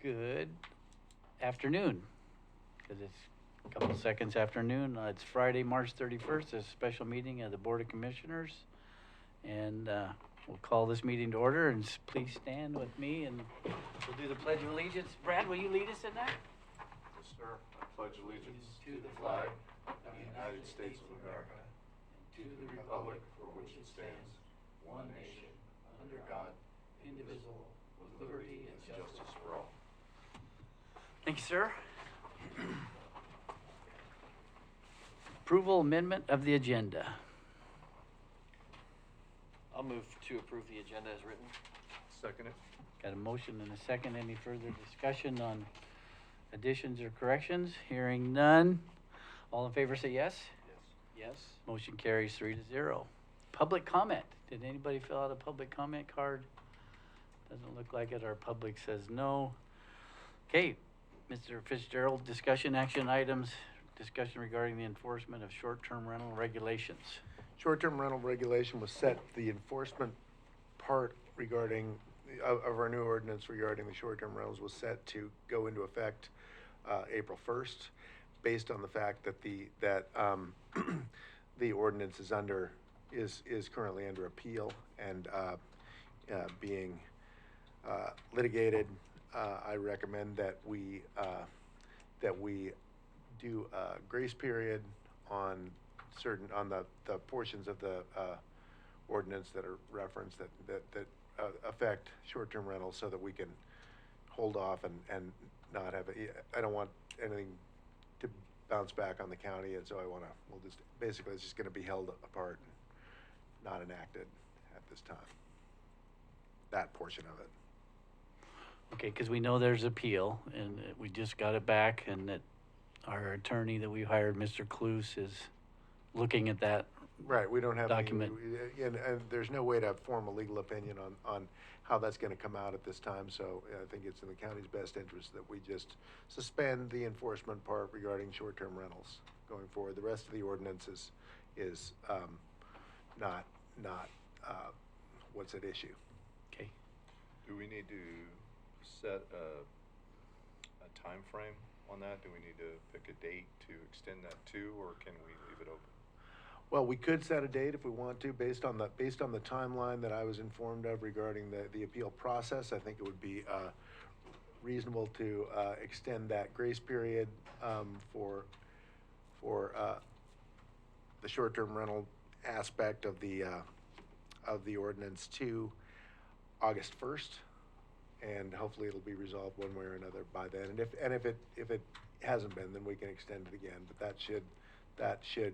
Good afternoon, because it's a couple seconds afternoon. It's Friday, March 31st, a special meeting of the Board of Commissioners. And we'll call this meeting to order, and please stand with me and we'll do the Pledge of Allegiance. Brad, will you lead us in that? Yes, sir. I pledge allegiance to the flag of the United States of America and to the republic for which it stands, one nation, under God, indivisible, with liberty and justice for all. Thank you, sir. Approval amendment of the agenda. I'll move to approve the agenda as written. Second it. Got a motion and a second. Any further discussion on additions or corrections? Hearing none. All in favor say yes? Yes. Motion carries 3-0. Public comment. Did anybody fill out a public comment card? Doesn't look like it. Our public says no. Okay, Mr. Fitzgerald, discussion action items, discussion regarding the enforcement of short-term rental regulations. Short-term rental regulation was set, the enforcement part regarding, of our new ordinance regarding the short-term rentals was set to go into effect April 1st, based on the fact that the ordinance is currently under appeal and being litigated. I recommend that we do a grace period on the portions of the ordinance that are referenced that affect short-term rentals, so that we can hold off and not have I don't want anything to bounce back on the county, and so it's just gonna be held apart, not enacted at this time. That portion of it. Okay, because we know there's appeal, and we just got it back, and that our attorney that we hired, Mr. Cluse, is looking at that. Right, we don't have document. and there's no way to form a legal opinion on how that's gonna come out at this time, so I think it's in the county's best interest that we just suspend the enforcement part regarding short-term rentals going forward. The rest of the ordinance is not what's at issue. Okay. Do we need to set a time frame on that? Do we need to pick a date to extend that to, or can we leave it open? Well, we could set a date if we want to, based on the timeline that I was informed of regarding the appeal process. I think it would be reasonable to extend that grace period for the short-term rental aspect of the ordinance to August 1st, and hopefully it'll be resolved one way or another by then. And if it hasn't been, then we can extend it again. But that should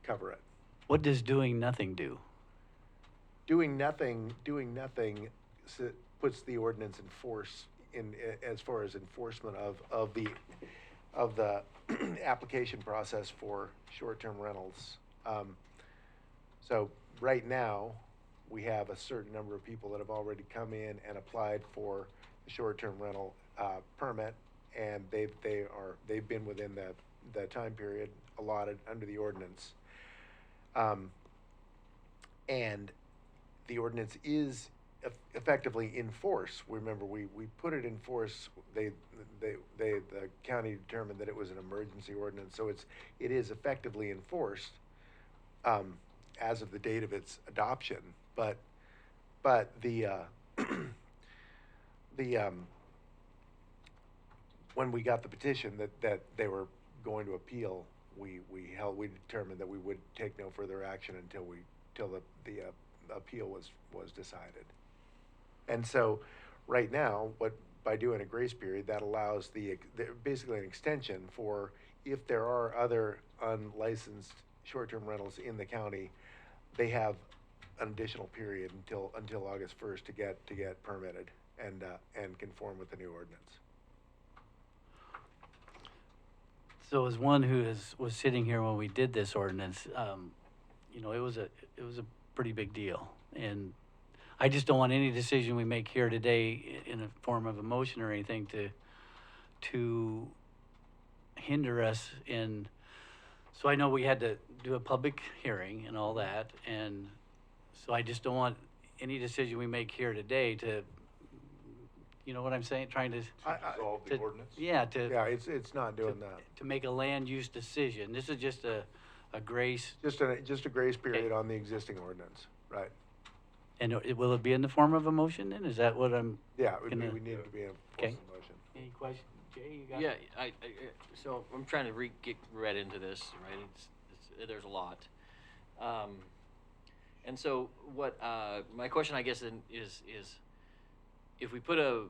cover it. What does doing nothing do? Doing nothing puts the ordinance in force as far as enforcement of the application process for short-term rentals. So right now, we have a certain number of people that have already come in and applied for the short-term rental permit, and they've been within the time period allotted under the ordinance. And the ordinance is effectively in force. Remember, we put it in force. The county determined that it was an emergency ordinance, so it is effectively enforced as of the date of its adoption. But when we got the petition that they were going to appeal, we determined that we would take no further action until the appeal was decided. And so right now, by doing a grace period, that allows basically an extension for, if there are other unlicensed short-term rentals in the county, they have an additional period until August 1st to get permitted and conform with the new ordinance. So as one who was sitting here when we did this ordinance, it was a pretty big deal, and I just don't want any decision we make here today in a form of a motion or anything to hinder us in. So I know we had to do a public hearing and all that, and so I just don't want any decision we make here today to You know what I'm saying? Trying to, Resolve the to- ordinance? yeah, Yeah, it's not doing to, that. to make a land use decision. This is just a grace, Just a grace period on the existing ordinance, right? and will it be in the form of a motion then? Is that what I'm, Yeah, we Gonna- need to be in Okay. form of motion. any question? Jay, you got? Yeah, so I'm trying to get read into this, right? There's a lot. And so what, my question, I guess, then is if we put an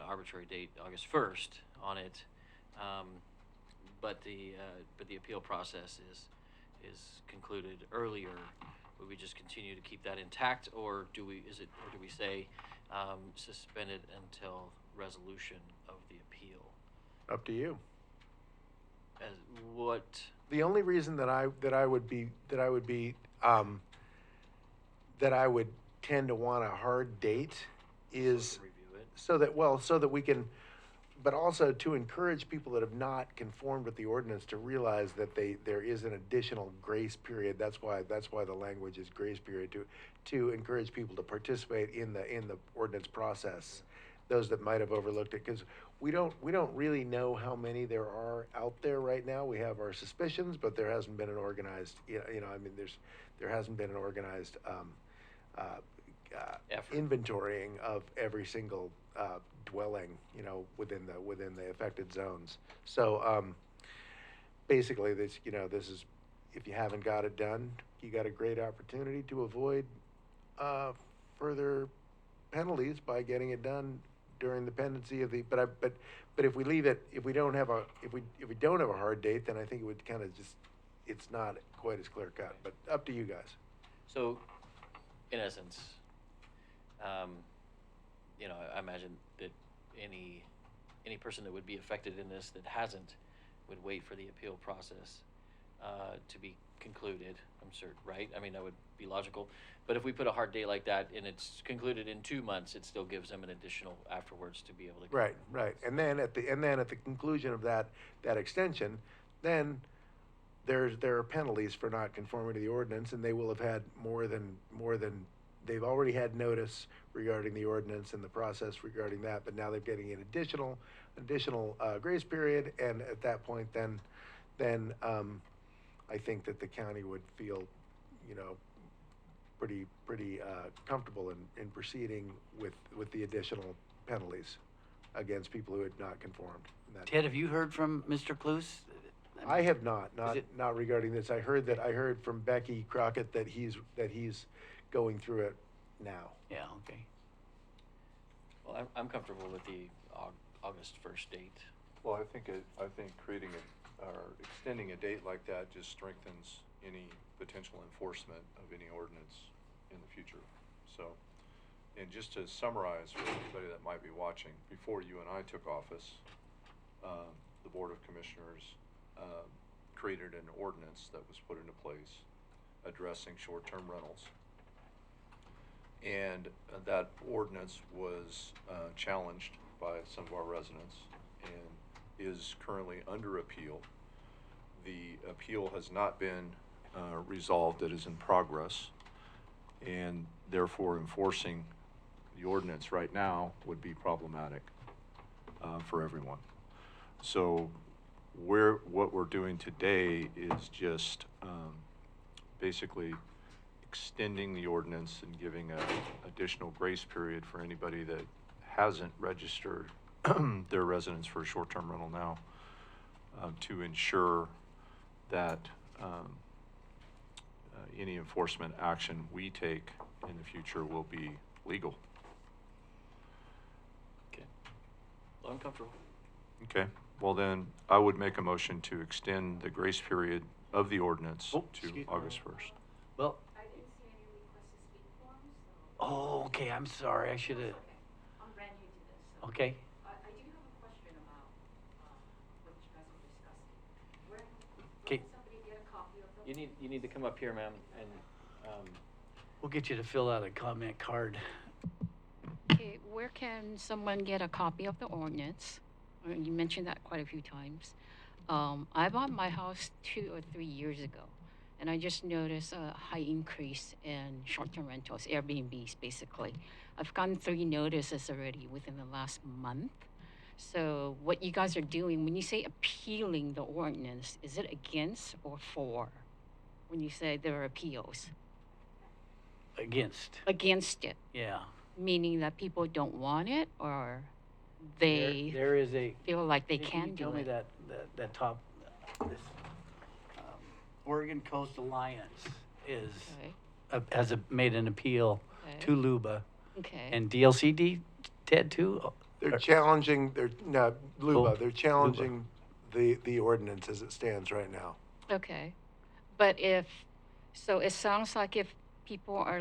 arbitrary date, August 1st on it, but the appeal process is concluded earlier, would we just continue to keep that intact, or do we say, suspended until resolution of the appeal? Up to you. As what, The only reason that I would tend to want a hard date is to review it? so that we can, but also to encourage people that have not conformed with the ordinance to realize that there is an additional grace period. That's why the language is grace period, to encourage people to participate in the ordinance process. Those that might have overlooked it, because we don't really know how many there are out there right now. We have our suspicions, but there hasn't been an organized, there hasn't been an organized Effort. inventorying of every single dwelling, within the affected zones. So basically, this is, if you haven't got it done, you got a great opportunity to avoid further penalties by getting it done during the pendency of the. But if we leave it, if we don't have a hard date, then I think it would kind of just, it's not quite as clear cut. But up to you guys. So, in essence, I imagine that any person that would be affected in this that hasn't would wait for the appeal process to be concluded. I'm certain, right? I mean, that would be logical. But if we put a hard date like that and it's concluded in 2 months, it still gives them an additional afterwards to be able to. Right. And then at the conclusion of that extension, then there are penalties for not conforming to the ordinance, and they will have had more than they've already had notice regarding the ordinance and the process regarding that, but now they're getting an additional grace period, and at that point, then I think that the county would feel, pretty comfortable in proceeding with the additional penalties against people who had not conformed. Ted, have you heard from Mr. Cluse? I have not it- regarding this. I heard from Becky Crockett that he's going through it now. Yeah, okay. Well, I'm comfortable with the August 1st date. Well, I think creating or extending a date like that just strengthens any potential enforcement of any ordinance in the future. So, and just to summarize for anybody that might be watching, before you and I took office, the Board of Commissioners created an ordinance that was put into place addressing short-term rentals. And that ordinance was challenged by some of our residents and is currently under appeal. The appeal has not been resolved. It is in progress, and therefore enforcing the ordinance right now would be problematic for everyone. So what we're doing today is just basically extending the ordinance and giving an additional grace period for anybody that hasn't registered their residence for a short-term rental now, to ensure that any enforcement action we take in the future will be legal. Okay. Well, I'm comfortable. Okay, well then, I would make a motion to extend the grace period of the ordinance Oh, to excuse- August 1st. Well, I didn't see any request to speak forms, so. oh, okay, I'm sorry, I should have, Okay. I'm brand new to this, so. okay. I do have a question about, what you guys are discussing. Where Okay. can somebody get a copy of the? You need to come up here, ma'am, and, We'll get you to fill out a comment card. Okay, where can someone get a copy of the ordinance? You mentioned that quite a few times. I bought my house 2 or 3 years ago, and I just noticed a high increase in short-term rentals, Airbnbs, basically. I've gotten 3 notices already within the last month. So what you guys are doing, when you say appealing the ordinance, is it against or for? When you say there are appeals? Against, Against it, yeah. meaning that people don't want it, or There- they There is a. feel like they Can can you do tell me it? that top, this, Oregon Coast Alliance is, Okay, has made an appeal okay, to LUBA. okay. And DLCD, Ted, too? They're Or- challenging, no, Luba, Oh, they're challenging the ordinance as it stands right now. Okay, but so it sounds like if people are,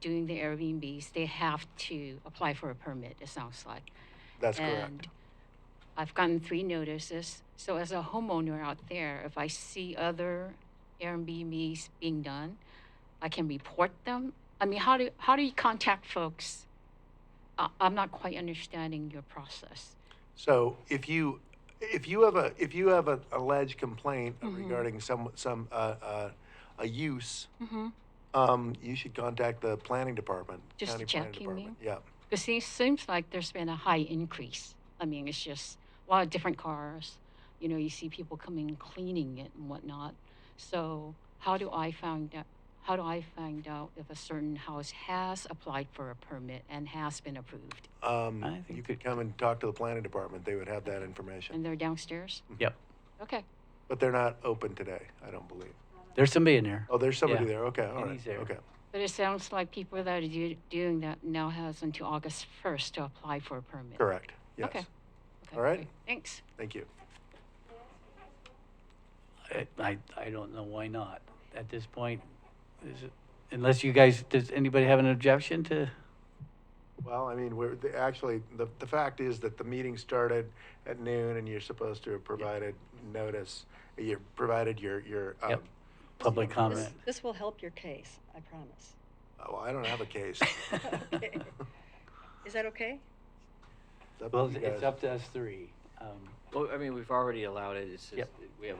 doing the Airbnbs, they have to apply for a permit, it sounds like. That's correct. And I've gotten 3 notices. So as a homeowner out there, if I see other Airbnbs being done, I can report them. I mean, how do you contact folks? I'm not quite understanding your process. So if you have an alleged complaint regarding a use, Mm-hmm. you should contact the planning department, Just county to check, planning you department. mean? Yeah. Because it seems like there's been a high increase. I mean, it's just a lot of different cars. You see people coming and cleaning it and whatnot. So how do I find out? How do I find out if a certain house has applied for a permit and has been approved? I think You could come and talk to the planning department. They would have that information. And they're downstairs? Yep. Okay. But they're not open today, I don't believe. There's somebody in there. Oh, there's somebody Yeah. there. Okay, all And right. he's there. Okay. But it sounds like people that are doing that now has until August 1st to apply for a permit. Correct. Yes. Okay. Okay, All right. great. Thanks. Thank you. I don't know why not. At this point, unless you guys, does anybody have an objection to? Well, I mean, actually, the fact is that the meeting started at noon and you're supposed to have provided notice. You provided your Yep. Public comment. This will help your case, I promise. Well, I don't have a case. Okay. Is that okay? It's up to Well, you it's guys. up to us 3. Well, I mean, we've already allowed it. It's just, Yep. we have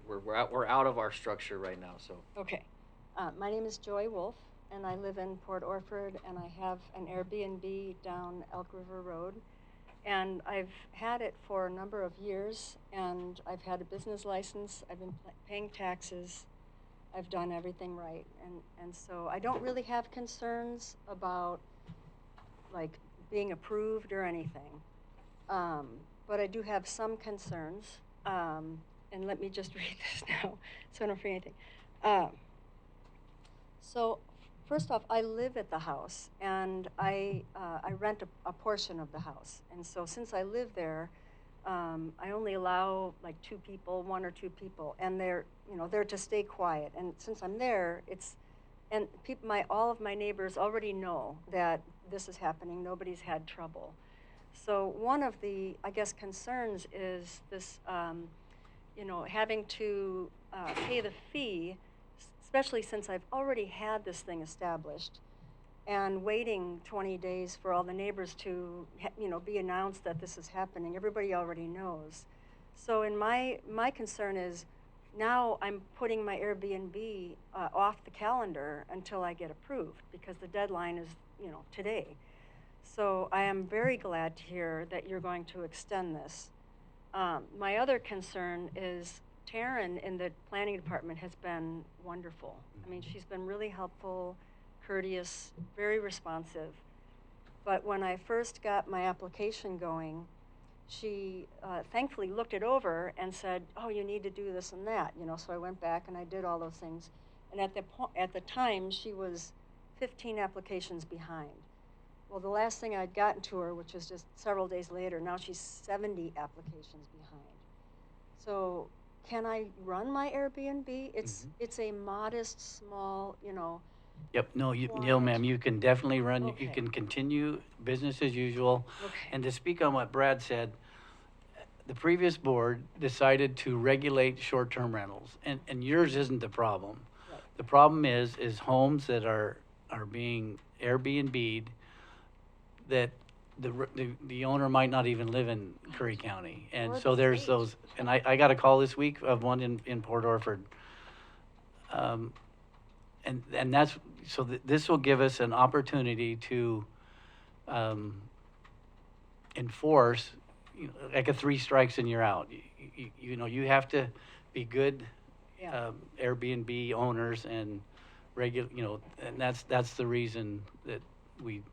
we're out of our structure right now, so. Okay. My name is Joy Wolf, and I live in Port Orford, and I have an Airbnb down Elk River Road. And I've had it for a number of years, and I've had a business license. I've been paying taxes. I've done everything right. And so I don't really have concerns about, like, being approved or anything. But I do have some concerns. And let me just read this now so I don't forget anything. So first off, I live at the house, and I rent a portion of the house. And so since I live there, I only allow like 2 people, 1 or 2 people, and they're to stay quiet. And since I'm there, all of my neighbors already know that this is happening. Nobody's had trouble. So one of the, I guess, concerns is this, having to pay the fee, especially since I've already had this thing established, and waiting 20 days for all the neighbors to, be announced that this is happening. Everybody already knows. So my concern is now I'm putting my Airbnb off the calendar until I get approved, because the deadline is, today. So I am very glad to hear that you're going to extend this. My other concern is Taryn in the planning department has been wonderful. I mean, she's been really helpful, courteous, very responsive. But when I first got my application going, she thankfully looked it over and said, "Oh, you need to do this and that." So I went back and I did all those things. And at the time, she was 15 applications behind. Well, the last thing I'd gotten to her, which was just several days later, now she's 70 applications behind. So can I run my Airbnb? It's a modest, small, Yep, no, Quiet. ma'am, you can definitely run, you Okay. can continue business as usual. Okay. And to speak on what Brad said, the previous board decided to regulate short-term rentals, and yours isn't the problem. Right. The problem is homes that are being Airbnb'd that the owner might not even live in Curry County. And Or so the there's state. those, and I got a call this week of one in Port Orford. And that's, so this will give us an opportunity to, enforce, like a 3 strikes and you're out. You know, you have to be good, Yeah. Airbnb owners and and that's the reason that we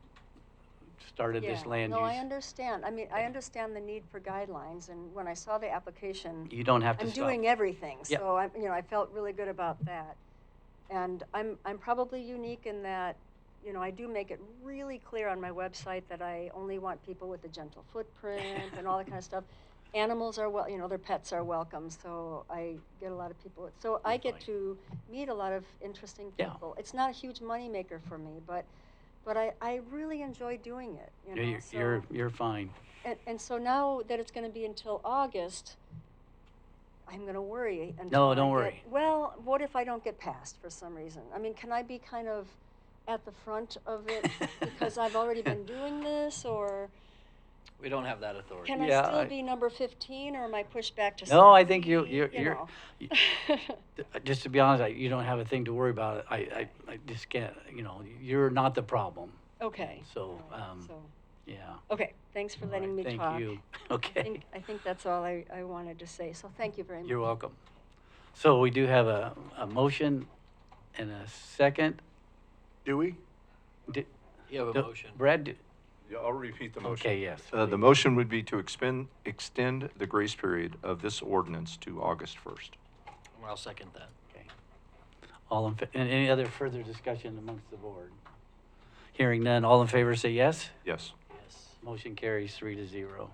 started this Yeah. land No, I use. understand. I mean, I understand the need for guidelines, and when I saw the application, You don't have to I'm stop. doing everything, Yep. so I felt really good about that. And I'm probably unique in that, I do make it really clear on my website that I only want people with a gentle footprint and all that kind of stuff. Animals are their pets are welcome, so I get a lot of people. So I get fine. to meet a lot of interesting Yeah. people. It's not a huge moneymaker for me, but I really enjoy doing it. You're fine. And so now that it's going to be until August, I'm going to worry until No, I don't get- worry. Well, what if I don't get passed for some reason? I mean, can I be kind of at the front of it because I've already been doing this, or We don't have that authority. can Yeah, I still I- be number 15, or am I pushed back to? No, I think 70, you're know? just to be honest, you don't have a thing to worry about. I just can't, you're not the problem. Okay. So, all right, yeah. okay. Thanks for All letting right, me talk. Thank you. I Okay. think that's all I wanted to say. So thank you very much. You're welcome. So we do have a motion and a second. Do we? Di- You have a motion. Brad, Yeah, I'll repeat the motion. okay, yes. The motion would be to extend the grace period of this ordinance to August 1st. I'll second that. Okay. And any other further discussion amongst the board? Hearing none, all in favor say yes. Yes. Yes. Motion carries 3-0.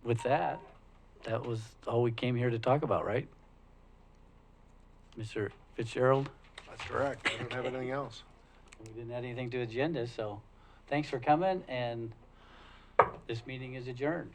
With that, that was all we came here to talk about, right? Mr. Fitzgerald? That's correct. I don't have anything else. We didn't add anything to agenda, so thanks for coming, and this meeting is adjourned.